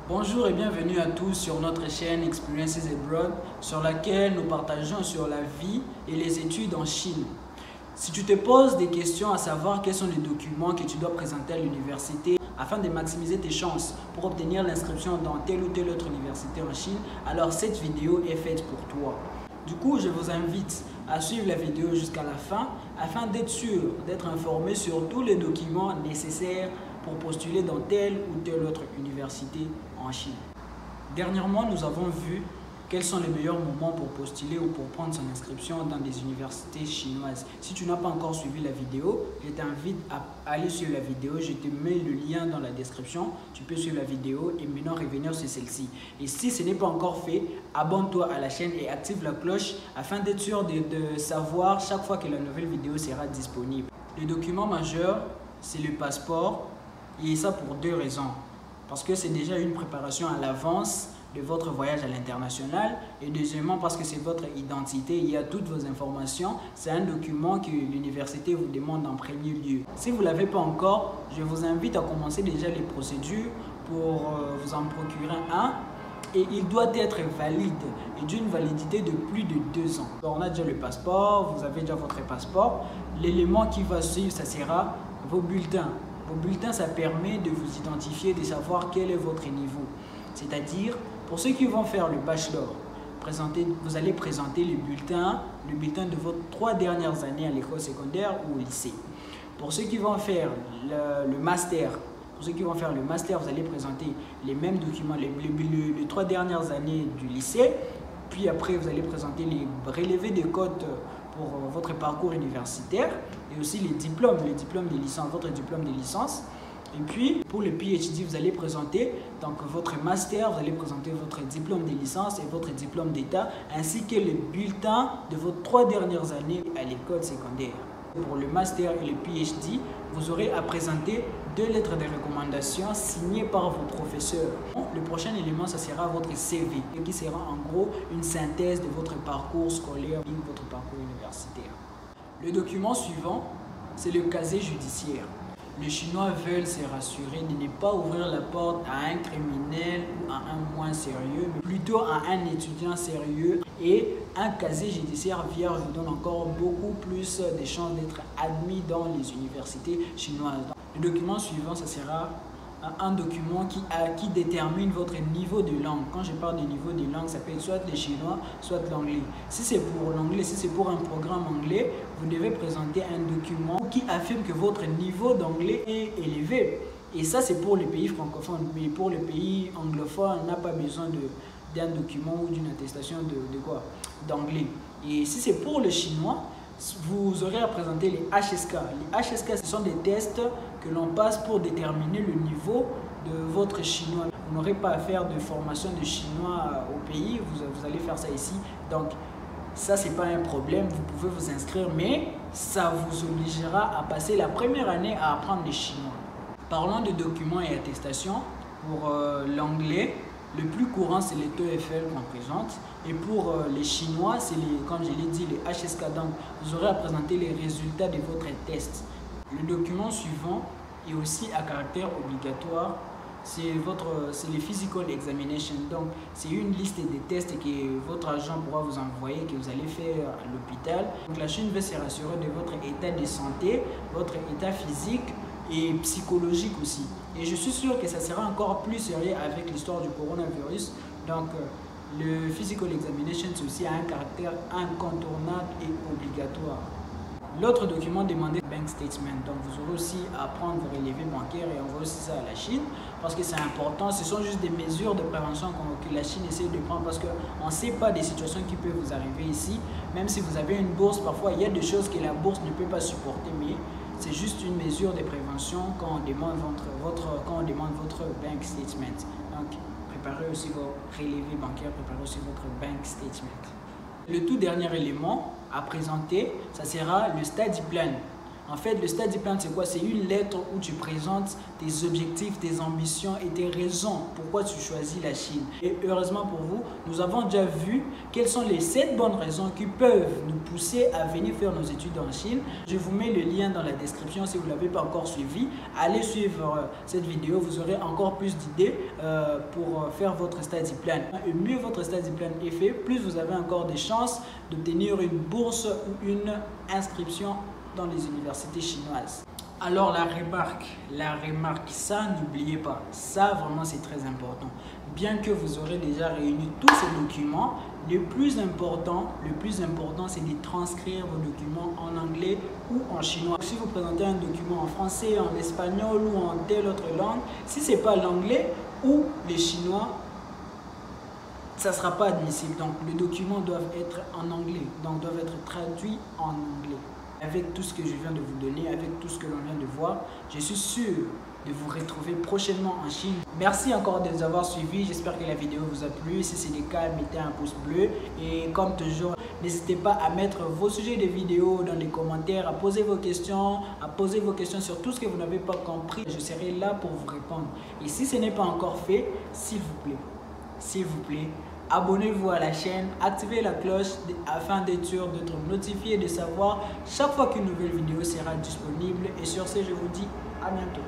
Bonjour et bienvenue à tous sur notre chaîne Experiences Abroad, sur laquelle nous partageons sur la vie et les études en Chine. Si tu te poses des questions à savoir quels sont les documents que tu dois présenter à l'université afin de maximiser tes chances pour obtenir l'inscription dans telle ou telle autre université en Chine, alors cette vidéo est faite pour toi. Du coup, je vous invite à suivre la vidéo jusqu'à la fin afin d'être sûr, d'être informé sur tous les documents nécessaires pour postuler dans telle ou telle autre université en Chine. Dernièrement, nous avons vu quels sont les meilleurs moments pour postuler ou pour prendre son inscription dans des universités chinoises. Si tu n'as pas encore suivi la vidéo, je t'invite à aller suivre la vidéo. Je te mets le lien dans la description. Tu peux suivre la vidéo et maintenant revenir sur celle-ci. Et si ce n'est pas encore fait, abonne-toi à la chaîne et active la cloche afin d'être sûr de savoir chaque fois que la nouvelle vidéo sera disponible. Le document majeur, c'est le passeport. Et ça pour deux raisons. Parce que c'est déjà une préparation à l'avance de votre voyage à l'international. Et deuxièmement, parce que c'est votre identité, il y a toutes vos informations. C'est un document que l'université vous demande en premier lieu. Si vous ne l'avez pas encore, je vous invite à commencer déjà les procédures pour vous en procurer un. Et il doit être valide et d'une validité de plus de 2 ans. Alors, on a déjà le passeport, vous avez déjà votre passeport. L'élément qui va suivre, ça sera vos bulletins. Vos bulletins, ça permet de vous identifier, de savoir quel est votre niveau. C'est-à-dire, pour ceux qui vont faire le bachelor, vous allez présenter le bulletin de vos 3 dernières années à l'école secondaire ou au lycée. Pour ceux qui vont faire le master, vous allez présenter les mêmes documents, les 3 dernières années du lycée. Puis après, vous allez présenter les relevés de cotes pour votre parcours universitaire et aussi les diplômes de licence, votre diplôme de licence. Et puis, pour le PhD, vous allez présenter donc votre master, vous allez présenter votre diplôme de licence et votre diplôme d'état, ainsi que le bulletin de vos 3 dernières années à l'école secondaire. Pour le master et le PhD, vous aurez à présenter 2 lettres de recommandation signées par vos professeurs. Le prochain élément, ça sera votre CV, qui sera en gros une synthèse de votre parcours scolaire et votre parcours universitaire. Le document suivant, c'est le casier judiciaire. Les Chinois veulent se rassurer de ne pas ouvrir la porte à un criminel ou à un moins sérieux, mais plutôt à un étudiant sérieux. Et un casier judiciaire vierge vous donne encore beaucoup plus de chances d'être admis dans les universités chinoises. Le document suivant, ça sera un document qui détermine votre niveau de langue. Quand je parle de niveau de langue, ça peut être soit le chinois, soit l'anglais. Si c'est pour l'anglais, si c'est pour un programme anglais, vous devez présenter un document qui affirme que votre niveau d'anglais est élevé. Et ça, c'est pour les pays francophones. Mais pour les pays anglophones, on n'a pas besoin d'un document ou d'une attestation d'anglais. Et si c'est pour le chinois, vous aurez à présenter les HSK. Les HSK, ce sont des tests que l'on passe pour déterminer le niveau de votre chinois. Vous n'aurez pas à faire de formation de chinois au pays, vous allez faire ça ici. Donc, ça, ce n'est pas un problème, vous pouvez vous inscrire, mais ça vous obligera à passer la première année à apprendre le chinois. Parlons de documents et attestations. Pour l'anglais, le plus courant, c'est les TOEFL qu'on présente. Et pour les Chinois, c'est comme je l'ai dit, les HSK. Donc, vous aurez à présenter les résultats de votre test. Le document suivant est aussi à caractère obligatoire. C'est les Physical Examination. Donc, c'est une liste des tests que votre agent pourra vous envoyer, que vous allez faire à l'hôpital. Donc, la Chine veut se rassurer de votre état de santé, votre état physique et psychologique aussi. Et je suis sûr que ça sera encore plus sérieux avec l'histoire du coronavirus. Donc, le Physical Examination, c'est aussi un caractère incontournable et obligatoire. L'autre document demandé, Bank Statement. Donc, vous aurez aussi à prendre vos relevés bancaires et envoyer aussi ça à la Chine parce que c'est important. Ce sont juste des mesures de prévention que la Chine essaie de prendre parce qu'on ne sait pas des situations qui peuvent vous arriver ici. Même si vous avez une bourse, parfois il y a des choses que la bourse ne peut pas supporter, mais c'est juste une mesure de prévention quand on demande votre Bank Statement. Donc, préparez aussi vos relevés bancaires, préparez aussi votre Bank Statement. Le tout dernier élément à présenter, ça sera le Study Plan. En fait, le study plan, c'est quoi? C'est une lettre où tu présentes tes objectifs, tes ambitions et tes raisons pourquoi tu choisis la Chine. Et heureusement pour vous, nous avons déjà vu quelles sont les 7 bonnes raisons qui peuvent nous pousser à venir faire nos études en Chine. Je vous mets le lien dans la description si vous ne l'avez pas encore suivi. Allez suivre cette vidéo, vous aurez encore plus d'idées pour faire votre study plan. Et mieux votre study plan est fait, plus vous avez encore des chances d'obtenir une bourse ou une inscription dans les universités chinoises. Alors la remarque, ça n'oubliez pas, ça vraiment c'est très important. Bien que vous aurez déjà réuni tous ces documents, le plus important c'est de transcrire vos documents en anglais ou en chinois. Si vous présentez un document en français, en espagnol ou en telle autre langue, si ce n'est pas l'anglais ou le chinois, ça ne sera pas admissible. Donc les documents doivent être en anglais, donc doivent être traduits en anglais. Avec tout ce que je viens de vous donner, avec tout ce que l'on vient de voir, je suis sûr de vous retrouver prochainement en Chine. Merci encore de nous avoir suivis. J'espère que la vidéo vous a plu. Si c'est le cas, mettez un pouce bleu. Et comme toujours, n'hésitez pas à mettre vos sujets de vidéos dans les commentaires, à poser vos questions sur tout ce que vous n'avez pas compris. Je serai là pour vous répondre. Et si ce n'est pas encore fait, s'il vous plaît, abonnez-vous à la chaîne, activez la cloche afin d'être sûr d'être notifié, de savoir chaque fois qu'une nouvelle vidéo sera disponible. Et sur ce, je vous dis à bientôt.